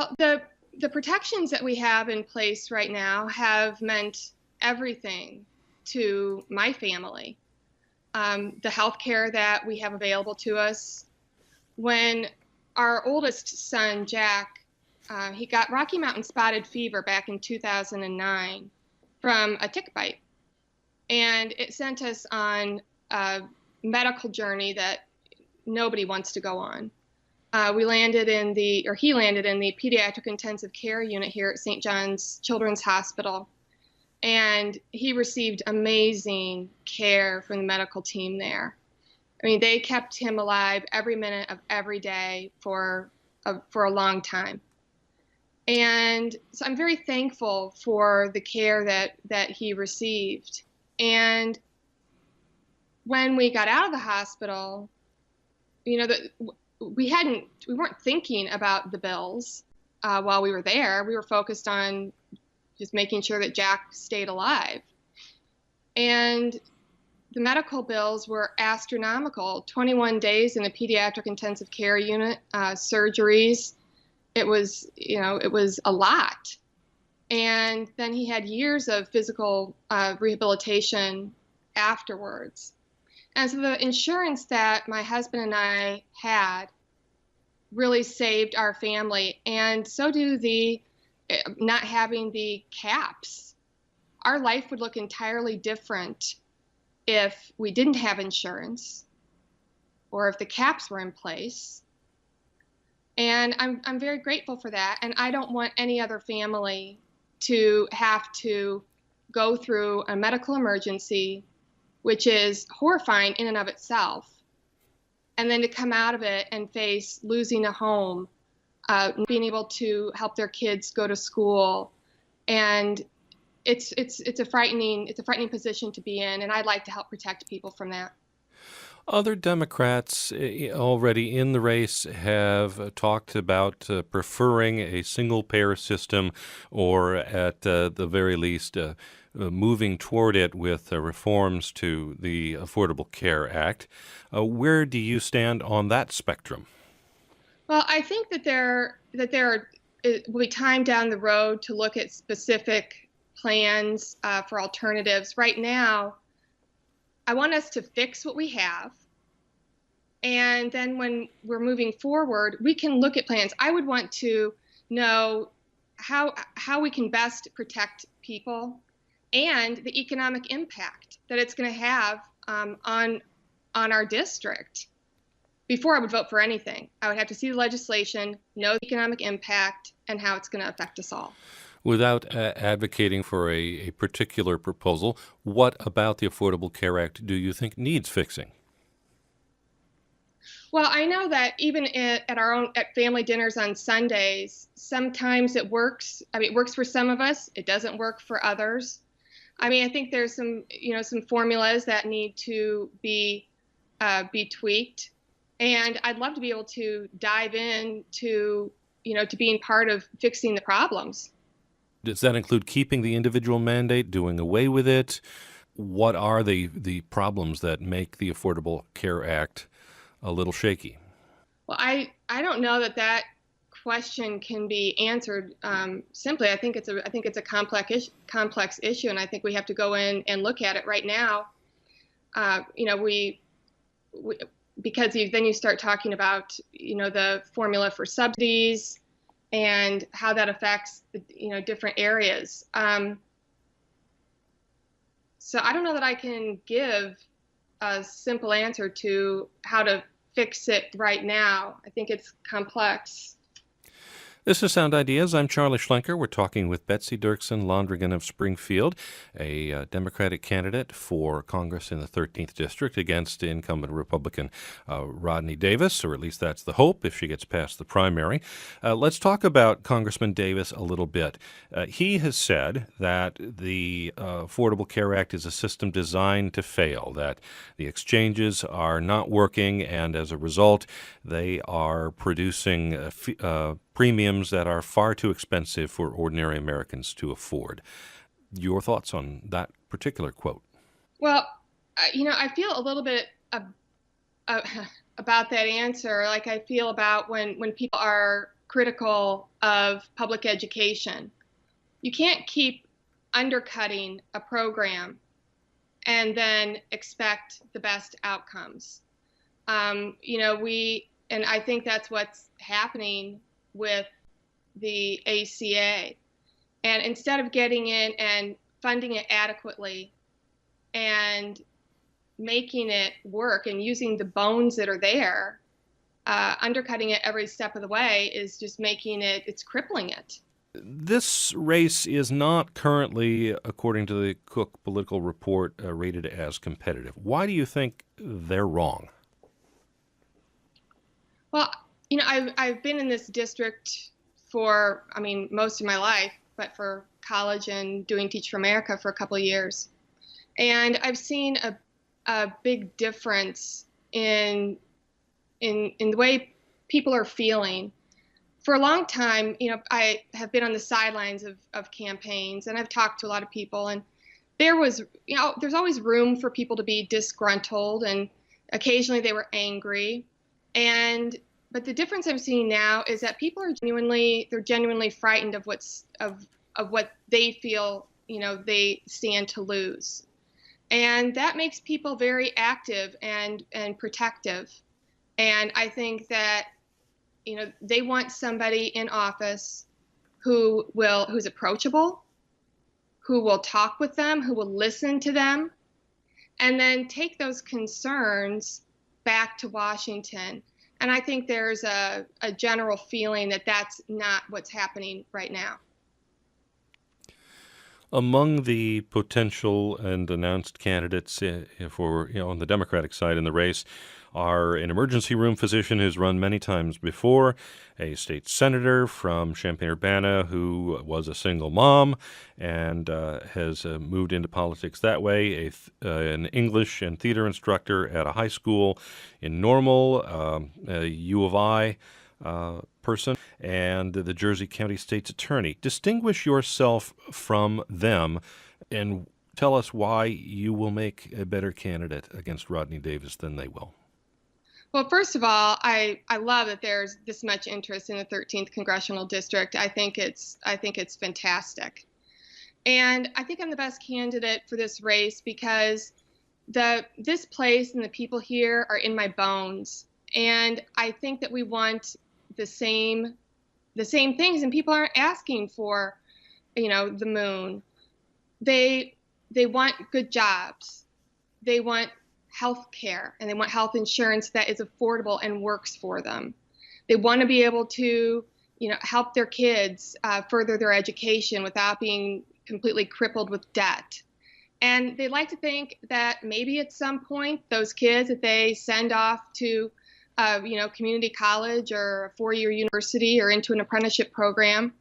Well, the protections that we have in place right now have meant everything to my family. The health care that we have available to us. When our oldest son, Jack, he got Rocky Mountain spotted fever back in 2009 from a tick bite. And it sent us on a medical journey that nobody wants to go on. He landed in the pediatric intensive care unit here at St. John's Children's Hospital. And he received amazing care from the medical team there. I mean, they kept him alive every minute of every day for a long time. And so I'm very thankful for the care that he received. And when we got out of the hospital, we weren't thinking about the bills while we were there. We were focused on just making sure that Jack stayed alive. And the medical bills were astronomical. 21 days in a pediatric intensive care unit, surgeries. It was a lot. And then he had years of physical rehabilitation afterwards. And so the insurance that my husband and I had really saved our family. And so do the not having the caps. Our life would look entirely different if we didn't have insurance or if the caps were in place. And I'm very grateful for that. And I don't want any other family to have to go through a medical emergency, which is horrifying in and of itself, and then to come out of it and face losing a home, being able to help their kids go to school. And it's a frightening position to be in, and I'd like to help protect people from that. Other Democrats already in the race have talked about preferring a single-payer system, or at the very least moving toward it with reforms to the Affordable Care Act. Where do you stand on that spectrum? Well, I think that it will be time down the road to look at specific plans for alternatives. Right now, I want us to fix what we have. And then when we're moving forward, we can look at plans. I would want to know how we can best protect people and the economic impact that it's going to have on our district. Before I would vote for anything, I would have to see the legislation, know the economic impact, and how it's going to affect us all. Without advocating for a particular proposal, what about the Affordable Care Act do you think needs fixing? Well, I know that even at family dinners on Sundays, sometimes it works. I mean, it works for some of us. It doesn't work for others. I mean, I think there's some formulas that need to be tweaked, and I'd love to be able to dive in to being part of fixing the problems. Does that include keeping the individual mandate, doing away with it? What are the problems that make the Affordable Care Act a little shaky? Well, I don't know that question can be answered simply. I think it's a complex issue, and I think we have to go in and look at it right now. Because then you start talking about the formula for subsidies and how that affects different areas. So I don't know that I can give a simple answer to how to fix it right now. I think it's complex. This is Sound Ideas. I'm Charlie Schlenker. We're talking with Betsy Dirksen Londrigan of Springfield, a Democratic candidate for Congress in the 13th District against incumbent Republican Rodney Davis, or at least that's the hope if she gets past the primary. Let's talk about Congressman Davis a little bit. He has said that the Affordable Care Act is a system designed to fail, that the exchanges are not working, and as a result, they are producing premiums that are far too expensive for ordinary Americans to afford. Your thoughts on that particular quote? Well, I feel a little bit about that answer like I feel about when people are critical of public education. You can't keep undercutting a program and then expect the best outcomes. And I think that's what's happening with the ACA. And instead of getting in and funding it adequately and making it work and using the bones that are there, undercutting it every step of the way is just it's crippling it. This race is not currently, according to the Cook Political Report, rated as competitive. Why do you think they're wrong? Well, I've been in this district for, most of my life, but for college and doing Teach for America for a couple of years. And I've seen a big difference in the way people are feeling. For a long time, I have been on the sidelines of campaigns, and I've talked to a lot of people, and there's always room for people to be disgruntled, and occasionally they were angry. But the difference I'm seeing now is that people are genuinely frightened of what they feel, they stand to lose. And that makes people very active and protective. And I think that, they want somebody in office who's approachable, who will talk with them, who will listen to them, and then take those concerns back to Washington. And I think there's a general feeling that that's not what's happening right now. Among the potential and announced candidates on the Democratic side in the race are an emergency room physician who's run many times before, a state senator from Champaign-Urbana who was a single mom and has moved into politics that way, an English and theater instructor at a high school in Normal, a U of I person, and the Jersey County State's Attorney. Distinguish yourself from them and tell us why you will make a better candidate against Rodney Davis than they will. Well, first of all, I love that there's this much interest in the 13th congressional district. I think it's fantastic. And I think I'm the best candidate for this race because this place and the people here are in my bones. And I think that we want the same things, and people aren't asking for, the moon. They want good jobs. They want health care, and they want health insurance that is affordable and works for them. They want to be able to, help their kids further their education without being completely crippled with debt. And they like to think that maybe at some point those kids that they send off to, community college or a four-year university or into an apprenticeship program,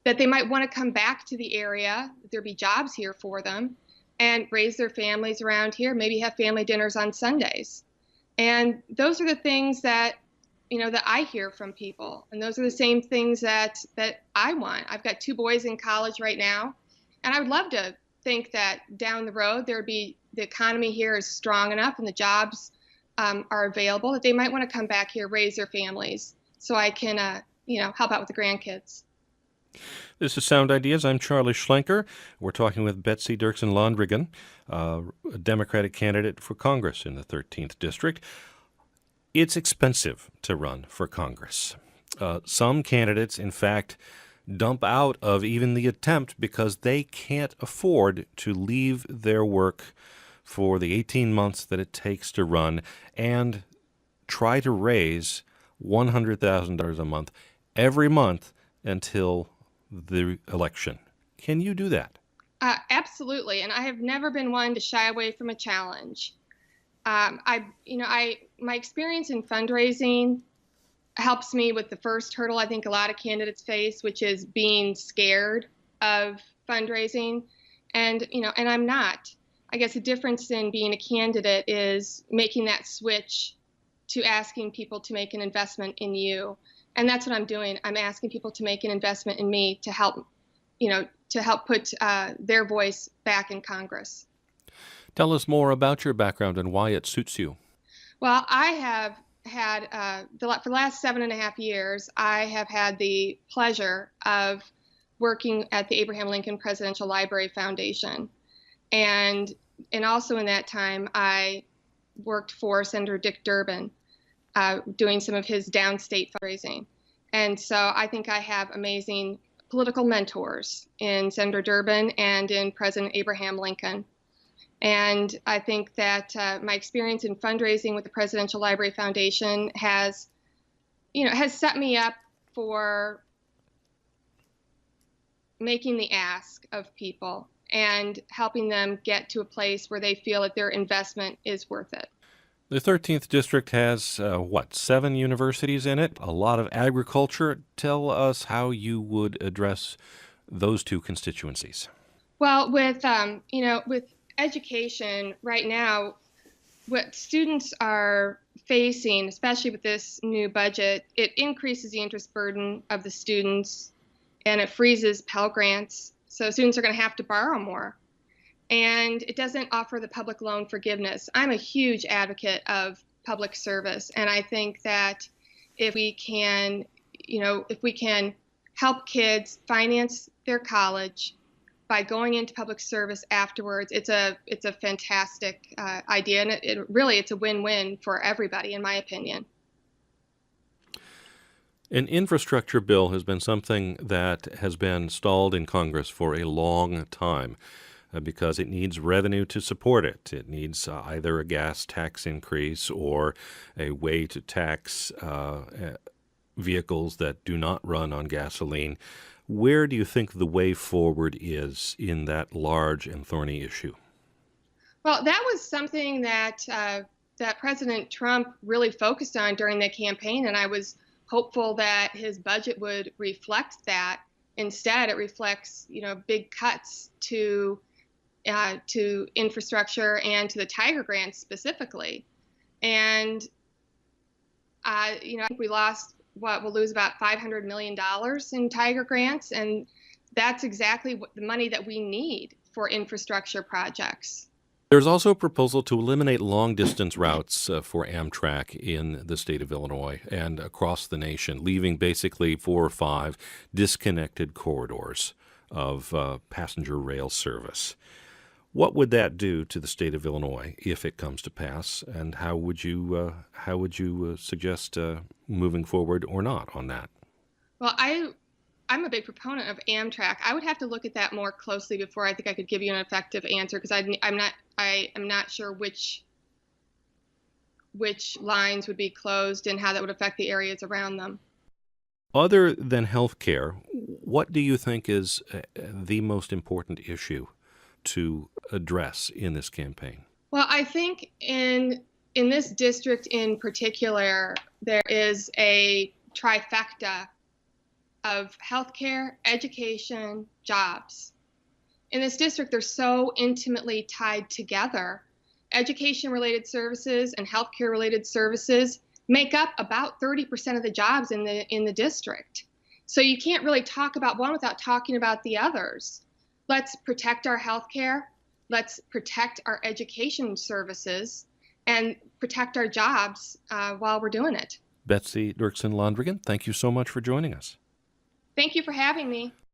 that they might want to come back to the area, that there'd be jobs here for them, and raise their families around here, maybe have family dinners on Sundays. And those are the things that, that I hear from people. And those are the same things that I want. I've got 2 boys in college right now, and I would love to think that down the road the economy here is strong enough and the jobs are available that they might want to come back here, raise their families, so I can, help out with the grandkids. This is Sound Ideas. I'm Charlie Schlenker. We're talking with Betsy Londrigan, a Democratic candidate for Congress in the 13th District. It's expensive to run for Congress. Some candidates, in fact, dump out of even the attempt because they can't afford to leave their work for the 18 months that it takes to run and try to raise $100,000 a month every month until the election. Can you do that? Absolutely, and I have never been one to shy away from a challenge. My experience in fundraising helps me with the first hurdle I think a lot of candidates face, which is being scared of fundraising, and I'm not. I guess the difference in being a candidate is making that switch to asking people to make an investment in you. And that's what I'm doing. I'm asking people to make an investment in me to help put their voice back in Congress. Tell us more about your background and why it suits you. Well, I have had, for the last 7.5 years, I have had the pleasure of working at the Abraham Lincoln Presidential Library Foundation. And also in that time, I worked for Senator Dick Durbin, doing some of his downstate fundraising. And so I think I have amazing political mentors in Senator Durbin and in President Abraham Lincoln. And I think that my experience in fundraising with the Presidential Library Foundation has set me up for making the ask of people and helping them get to a place where they feel that their investment is worth it. The 13th District has, 7 universities in it, a lot of agriculture. Tell us how you would address those two constituencies. Well, with education right now, what students are facing, especially with this new budget, it increases the interest burden of the students and it freezes Pell Grants. So students are going to have to borrow more. And it doesn't offer the public loan forgiveness. I'm a huge advocate of public service. And I think that if we can help kids finance their college by going into public service afterwards, it's a fantastic idea. And it's a win-win for everybody, in my opinion. An infrastructure bill has been something that has been stalled in Congress for a long time because it needs revenue to support it. It needs either a gas tax increase or a way to tax vehicles that do not run on gasoline. Where do you think the way forward is in that large and thorny issue? Well, that was something that President Trump really focused on during the campaign, and I was hopeful that his budget would reflect that. Instead, it reflects, big cuts to infrastructure and to the Tiger Grants specifically. And I think we'll lose about $500 million in Tiger Grants, and that's exactly the money that we need for infrastructure projects. There's also a proposal to eliminate long-distance routes for Amtrak in the state of Illinois and across the nation, leaving basically 4 or 5 disconnected corridors of passenger rail service. What would that do to the state of Illinois if it comes to pass, and how would you suggest moving forward or not on that? Well, I'm a big proponent of Amtrak. I would have to look at that more closely before I think I could give you an effective answer, because I'm not sure which lines would be closed and how that would affect the areas around them. Other than health care, what do you think is the most important issue to address in this campaign? Well, I think in this district in particular, there is a trifecta of healthcare, education, jobs. In this district, they're so intimately tied together. Education-related services and healthcare-related services make up about 30% of the jobs in the district. So you can't really talk about one without talking about the others. Let's protect our healthcare. Let's protect our education services and protect our jobs while we're doing it. Betsy Londrigan, thank you so much for joining us. Thank you for having me.